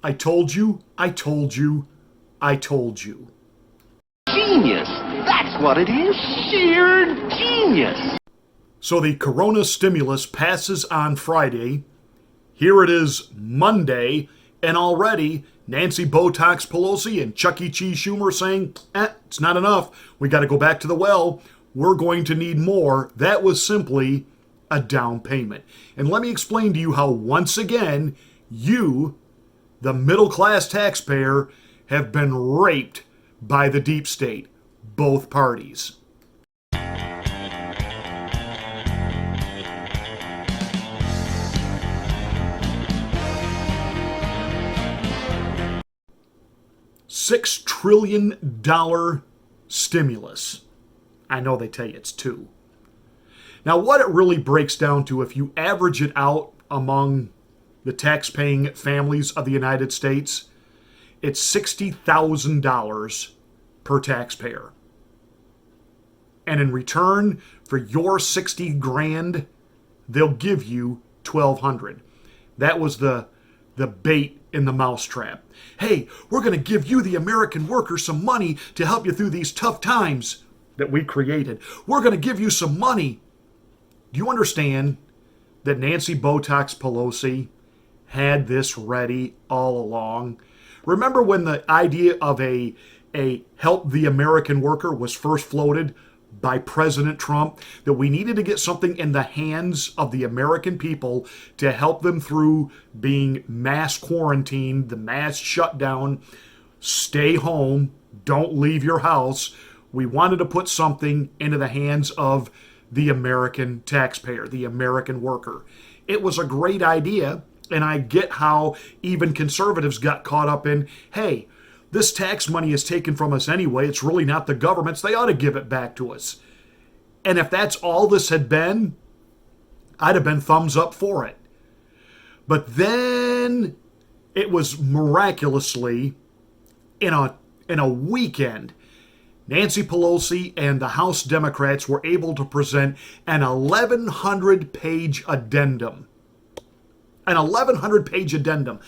I told you, I told you, I told you. Genius! That's what it is! Sheer genius! So the corona stimulus passes on Friday. Here it is Monday, and already Nancy Botox Pelosi and Chuck E. Cheese Schumer saying, it's not enough. We got to go back to the well. We're going to need more. That was simply a down payment. And let me explain to you how once again, you, the middle-class taxpayer, have been raped by the deep state, both parties. $6 trillion stimulus. I know they tell you it's $2. Now, what it really breaks down to, if you average it out among the tax-paying families of the United States, it's $60,000 per taxpayer. And in return for your 60 grand, they'll give you 1,200. That was the bait in the mousetrap. Hey, we're going to give you, the American worker, some money to help you through these tough times that we created. We're going to give you some money. Do you understand that Nancy Botox Pelosi had this ready all along? Remember when the idea of a help the American worker was first floated by President Trump, that we needed to get something in the hands of the American people to help them through being mass quarantined, the mass shutdown, stay home, don't leave your house. We wanted to put something into the hands of the American taxpayer, the American worker. It was a great idea, and I get how even conservatives got caught up in, hey, this tax money is taken from us anyway. It's really not the government's. They ought to give it back to us. And if that's all this had been, I'd have been thumbs up for it. But then it was miraculously, in a weekend, Nancy Pelosi and the House Democrats were able to present an 1,100-page addendum. An 1,100-page addendum.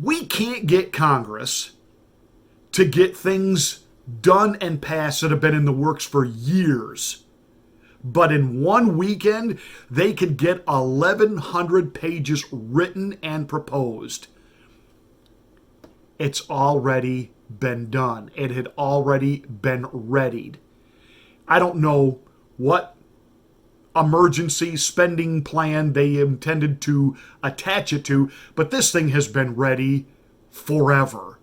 We can't get Congress to get things done and passed that have been in the works for years. But in one weekend, they could get 1,100 pages written and proposed. It's already been done. It had already been readied. I don't know what emergency spending plan they intended to attach it to, but this thing has been ready forever.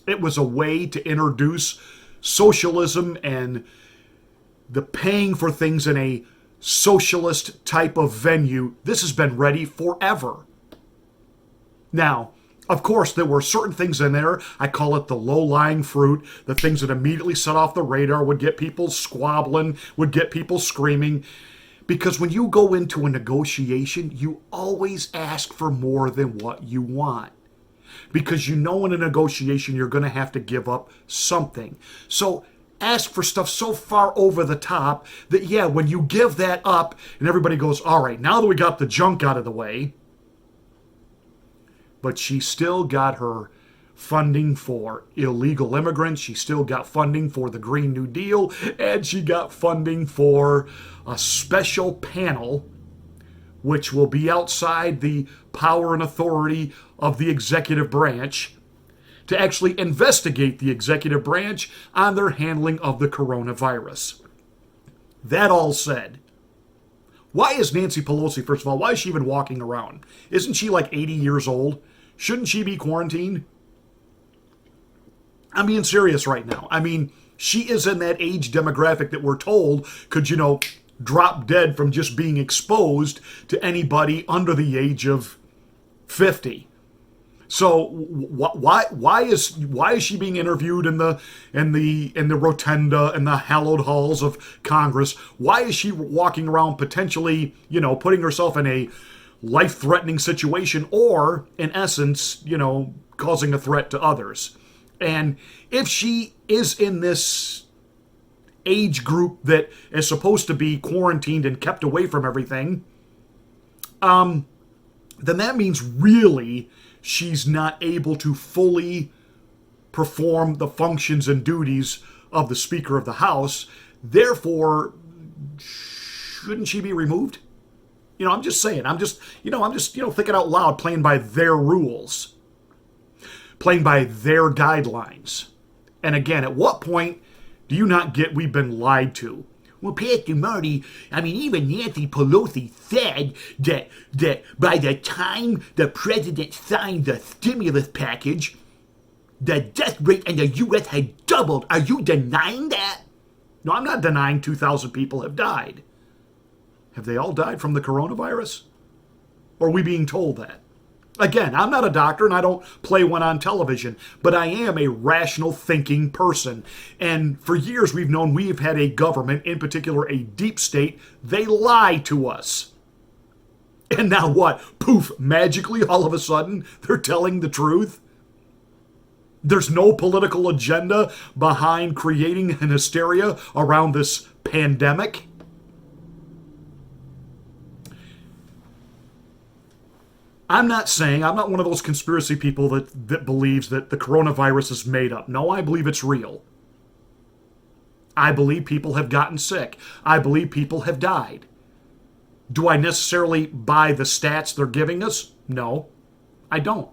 It was a way to introduce socialism and the paying for things in a socialist type of venue. This has been ready forever. Now, of course, there were certain things in there, I call it the low-lying fruit, the things that immediately set off the radar, would get people squabbling, would get people screaming. Because when you go into a negotiation, you always ask for more than what you want. Because you know in a negotiation you're going to have to give up something. So ask for stuff so far over the top that, yeah, when you give that up and everybody goes, all right, now that we got the junk out of the way, but she still got her funding for illegal immigrants. She still got funding for the Green New Deal, and she got funding for a special panel which will be outside the power and authority of the executive branch to actually investigate the executive branch on their handling of the coronavirus. That all said, why is Nancy Pelosi, first of all, why is she even walking around? Isn't she like 80 years old? Shouldn't she be quarantined? I'm being serious right now. I mean, she is in that age demographic that we're told could, drop dead from just being exposed to anybody under the age of 50. So why is she being interviewed in the rotunda and the hallowed halls of Congress? Why is she walking around potentially, putting herself in a life-threatening situation, or in essence, causing a threat to others? And if she is in this age group that is supposed to be quarantined and kept away from everything, then that means really she's not able to fully perform the functions and duties of the Speaker of the House. Therefore, shouldn't she be removed? I'm just saying. I'm just thinking out loud, playing by their rules, playing by their guidelines. And again, at what point do you not get we've been lied to? Well, Pastor Marty, even Nancy Pelosi said that by the time the president signed the stimulus package, the death rate in the U.S. had doubled. Are you denying that? No, I'm not denying 2,000 people have died. Have they all died from the coronavirus? Or are we being told that? Again, I'm not a doctor and I don't play one on television, but I am a rational thinking person. And for years we've known we've had a government, in particular a deep state, they lie to us. And now what? Poof, magically all of a sudden they're telling the truth? There's no political agenda behind creating an hysteria around this pandemic? I'm not one of those conspiracy people that believes that the coronavirus is made up. No, I believe it's real. I believe people have gotten sick. I believe people have died. Do I necessarily buy the stats they're giving us? No, I don't.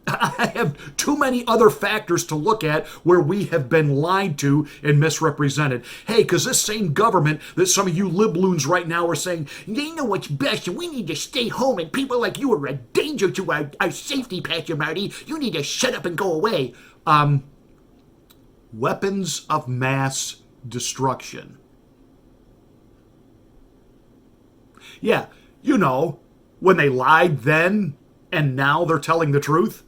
I have too many other factors to look at where we have been lied to and misrepresented. Hey, because this same government that some of you libloons right now are saying, they know what's best and we need to stay home and people like you are a danger to our safety, Pastor Marty. You need to shut up and go away. Weapons of mass destruction. Yeah, when they lied then and now they're telling the truth.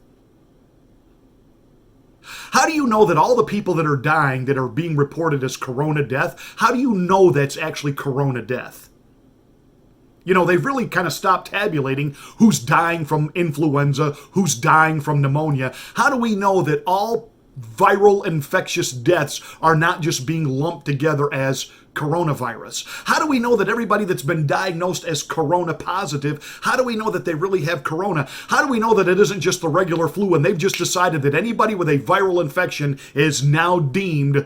How do you know that all the people that are dying that are being reported as corona death, how do you know that's actually corona death? They've really kind of stopped tabulating who's dying from influenza, who's dying from pneumonia. How do we know that all viral infectious deaths are not just being lumped together as coronavirus? How do we know that everybody that's been diagnosed as corona positive, how do we know that they really have corona? How do we know that it isn't just the regular flu and they've just decided that anybody with a viral infection is now deemed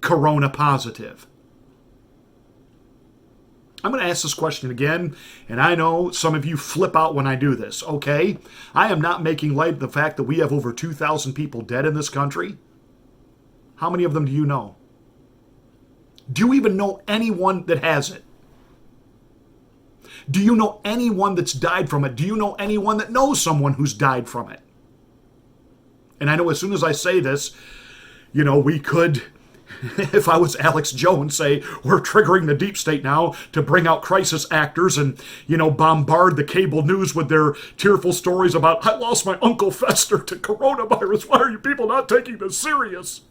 corona positive? I'm going to ask this question again, and I know some of you flip out when I do this, okay? I am not making light of the fact that we have over 2,000 people dead in this country. How many of them do you know? Do you even know anyone that has it? Do you know anyone that's died from it? Do you know anyone that knows someone who's died from it? And I know as soon as I say this, we could, if I was Alex Jones, say, we're triggering the deep state now to bring out crisis actors and, bombard the cable news with their tearful stories about, I lost my Uncle Fester to coronavirus. Why are you people not taking this serious?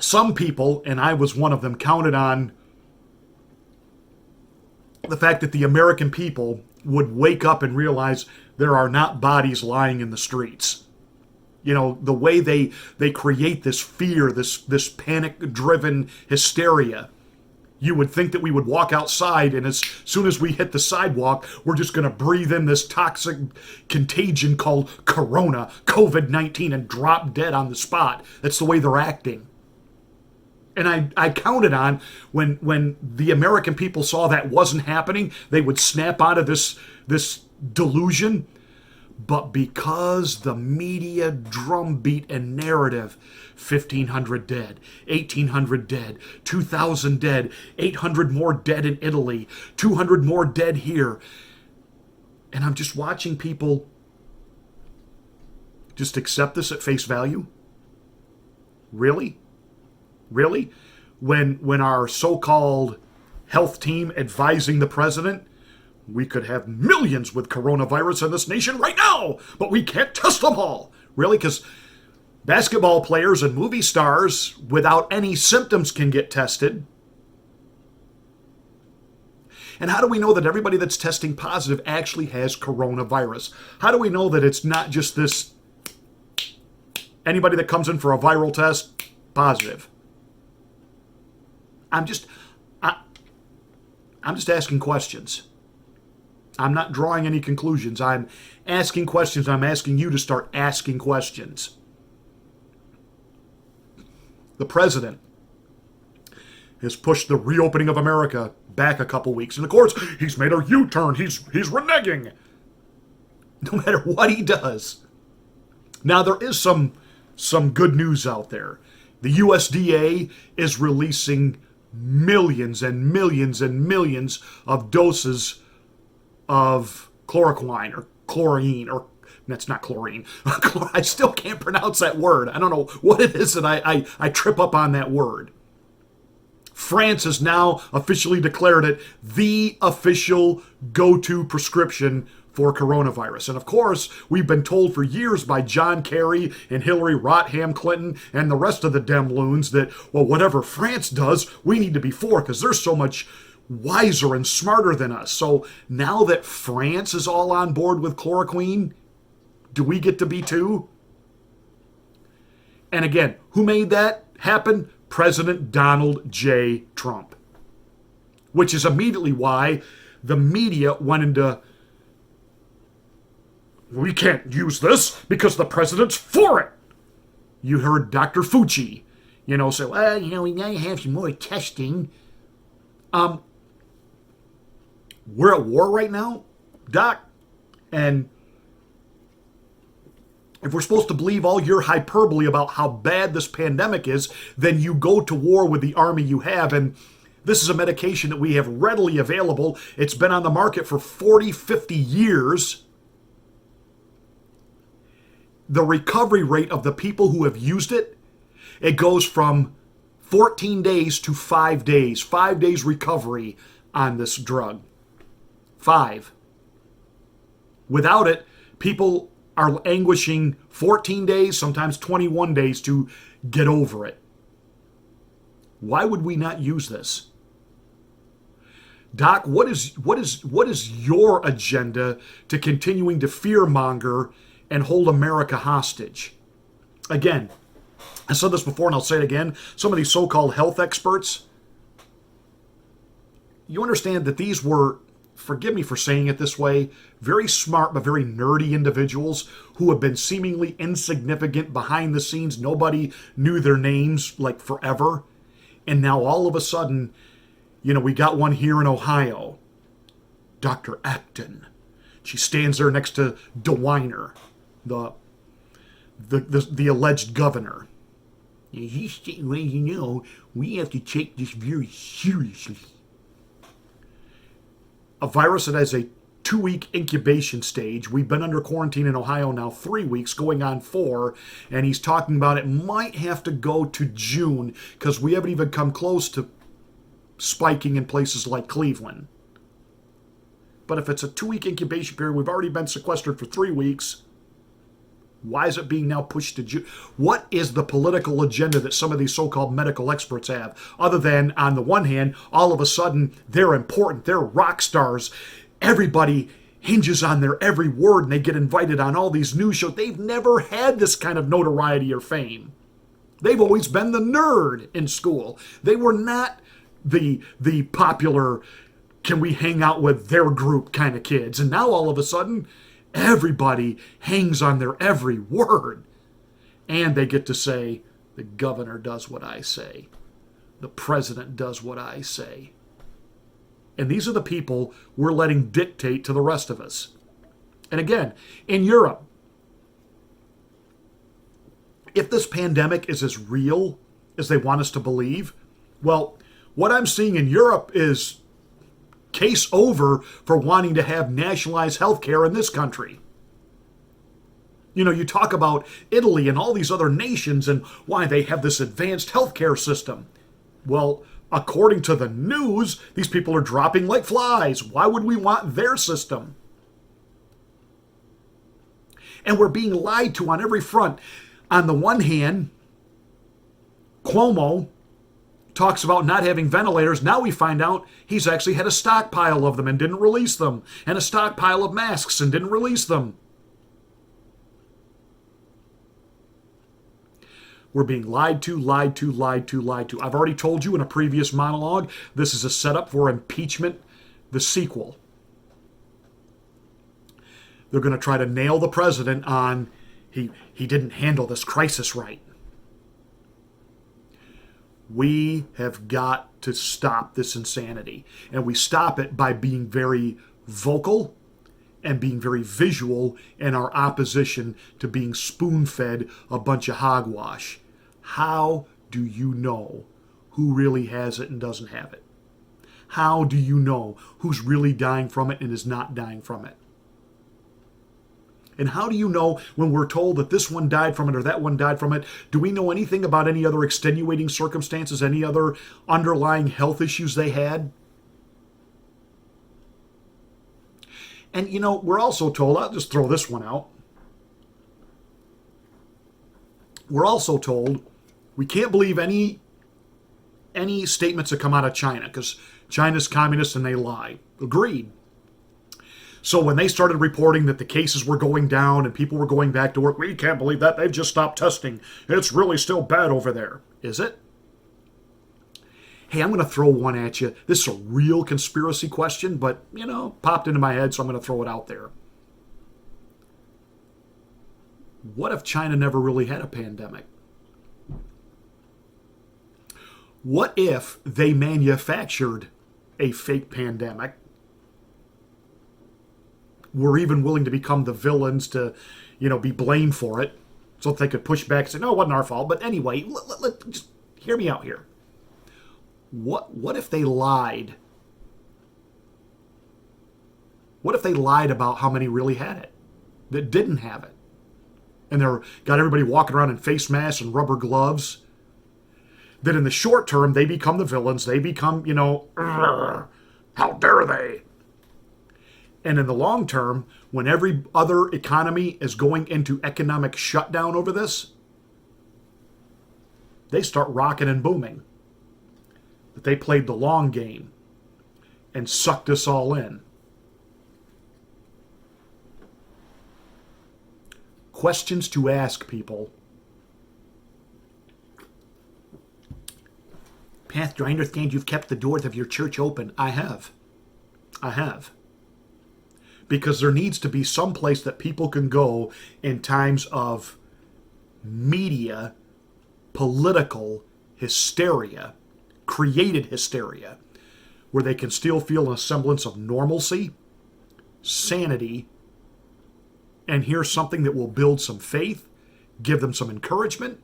Some people, and I was one of them, counted on the fact that the American people would wake up and realize there are not bodies lying in the streets. The way they create this fear, this panic-driven hysteria. You would think that we would walk outside and as soon as we hit the sidewalk, we're just going to breathe in this toxic contagion called corona, COVID-19, and drop dead on the spot. That's the way they're acting. And I counted on when the American people saw that wasn't happening, they would snap out of this delusion. But because the media drumbeat and narrative, 1,500 dead, 1,800 dead, 2,000 dead, 800 more dead in Italy, 200 more dead here. And I'm just watching people just accept this at face value. Really? Really? When our so-called health team advising the president, we could have millions with coronavirus in this nation right now, but we can't test them all. Really? Because basketball players and movie stars without any symptoms can get tested. And how do we know that everybody that's testing positive actually has coronavirus? How do we know that it's not just this, anybody that comes in for a viral I'm just asking questions. I'm not drawing any conclusions. I'm asking questions. I'm asking you to start asking questions. The president has pushed the reopening of America back a couple weeks. And of course, he's made a U-turn. He's reneging. No matter what he does. Now, there is some good news out there. The USDA is releasing millions and millions and millions of doses of chloroquine or chlorine, or that's not chlorine. I still can't pronounce that word. I don't know what it is that I trip up on that word. France has now officially declared it the official go-to prescription for coronavirus. And of course, we've been told for years by John Kerry and Hillary Rodham Clinton and the rest of the Dem loons that, well, whatever France does, we need to be for because they're so much wiser and smarter than us. So now that France is all on board with chloroquine, do we get to be too? And again, who made that happen? President Donald J. Trump. Which is immediately why the media went into, we can't use this because the president's for it. You heard Dr. Fauci, say, well, we gotta have some more testing. We're at war right now, Doc, and if we're supposed to believe all your hyperbole about how bad this pandemic is, then you go to war with the army you have. And this is a medication that we have readily available. It's been on the market for 40, 50 years. The recovery rate of the people who have used it, it goes from 14 days to 5 days. 5 days recovery on this drug. 5. Without it, people are anguishing 14 days, sometimes 21 days to get over it. Why would we not use this? Doc, what is your agenda to continuing to fearmonger and hold America hostage? Again, I said this before and I'll say it again. Some of these so-called health experts, you understand that these were, forgive me for saying it this way, very smart but very nerdy individuals who have been seemingly insignificant behind the scenes. Nobody knew their names like forever. And now all of a sudden, we got one here in Ohio, Dr. Acton. She stands there next to DeWiner, the alleged governor. He said, well, we have to take this very seriously. A virus that has a 2-week incubation stage. We've been under quarantine in Ohio now 3 weeks, going on 4, and he's talking about it might have to go to June because we haven't even come close to spiking in places like Cleveland. But if it's a 2-week incubation period, we've already been sequestered for 3 weeks. Why is it being now pushed to June? What is the political agenda that some of these so-called medical experts have? Other than, on the one hand, all of a sudden, they're important, they're rock stars. Everybody hinges on their every word, and they get invited on all these news shows. They've never had this kind of notoriety or fame. They've always been the nerd in school. They were not the popular, can we hang out with their group kind of kids. And now all of a sudden, everybody hangs on their every word. And they get to say, the governor does what I say. The president does what I say. And these are the people we're letting dictate to the rest of us. And again, in Europe, if this pandemic is as real as they want us to believe, well, what I'm seeing in Europe is case over for wanting to have nationalized health care in this country. You talk about Italy and all these other nations and why they have this advanced healthcare system. Well, according to the news, these people are dropping like flies. Why would we want their system? And we're being lied to on every front. On the one hand, Cuomo talks about not having ventilators. Now we find out he's actually had a stockpile of them and didn't release them, and a stockpile of masks and didn't release them. We're being lied to, lied to, lied to, lied to. I've already told you in a previous monologue, this is a setup for impeachment the sequel. They're going to try to nail the president on he didn't handle this crisis right. We have got to stop this insanity. And we stop it by being very vocal and being very visual in our opposition to being spoon-fed a bunch of hogwash. How do you know who really has it and doesn't have it? How do you know who's really dying from it and is not dying from it? And how do you know when we're told that this one died from it or that one died from it? Do we know anything about any other extenuating circumstances, any other underlying health issues they had? And, you know, we're also told, I'll just throw this one out. We're also told we can't believe any statements that come out of China because China's communist and they lie. Agreed. So when they started reporting that the cases were going down and people were going back to work, we can't believe that. They've just stopped testing. It's really still bad over there. Is it? Hey, I'm going to throw one at you. This is a real conspiracy question, but, you know, popped into my head, so I'm going to throw it out there. What if China never really had a pandemic? What if they manufactured a fake pandemic? Were even willing to become the villains to, you know, be blamed for it so that they could push back and say, no, it wasn't our fault. But anyway, just hear me out here. What if they lied? What if they lied about how many really had it that didn't have it? And they're got everybody walking around in face masks and rubber gloves. That in the short term, they become the villains. They become, you know, how dare they? And in the long term, when every other economy is going into economic shutdown over this, they start rocking and booming. But they played the long game and sucked us all in. Questions to ask, people. Pastor, I understand you've kept the doors of your church open. I have. Because there needs to be some place that people can go in times of media, political hysteria, created hysteria, where they can still feel a semblance of normalcy, sanity, and hear something that will build some faith, give them some encouragement,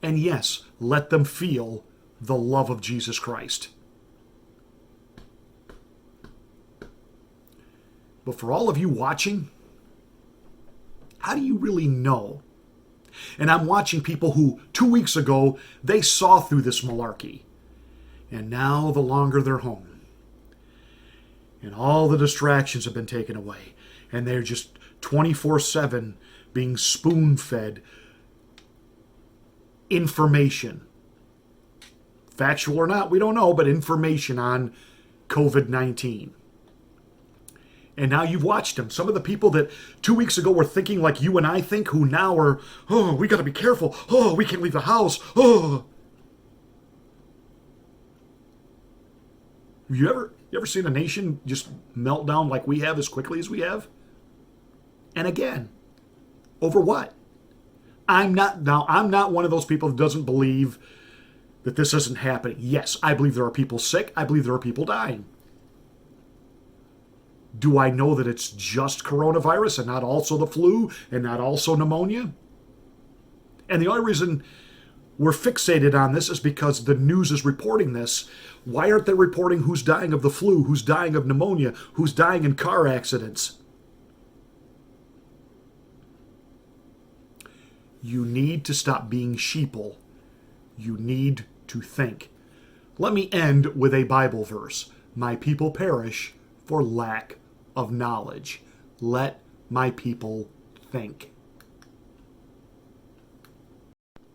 and yes, let them feel the love of Jesus Christ. But for all of you watching, how do you really know? And I'm watching people who 2 weeks ago, they saw through this malarkey. And now the longer they're home. And all the distractions have been taken away. And they're just 24/7 being spoon-fed information. Factual or not, we don't know, but information on COVID-19. And now you've watched them. Some of the people that 2 weeks ago were thinking like you and I think, who now are, oh, we got to be careful. Oh, we can't leave the house. Oh. You ever seen a nation just melt down like we have as quickly as we have? And again, over what? I'm not one of those people that doesn't believe that this isn't happening. Yes, I believe there are people sick. I believe there are people dying. Do I know that it's just coronavirus and not also the flu and not also pneumonia? And the only reason we're fixated on this is because the news is reporting this. Why aren't they reporting who's dying of the flu, who's dying of pneumonia, who's dying in car accidents? You need to stop being sheeple. You need to think. Let me end with a Bible verse. My people perish for lack of knowledge. Let my people think.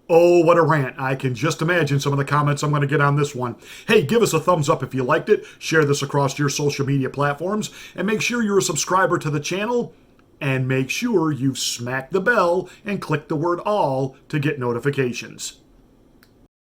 Oh, what a rant. I can just imagine some of the comments I'm going to get on this one. Hey, give us a thumbs up if you liked it. Share this across your social media platforms. And make sure you're a subscriber to the channel. And make sure you've smacked the bell and clicked the word all to get notifications.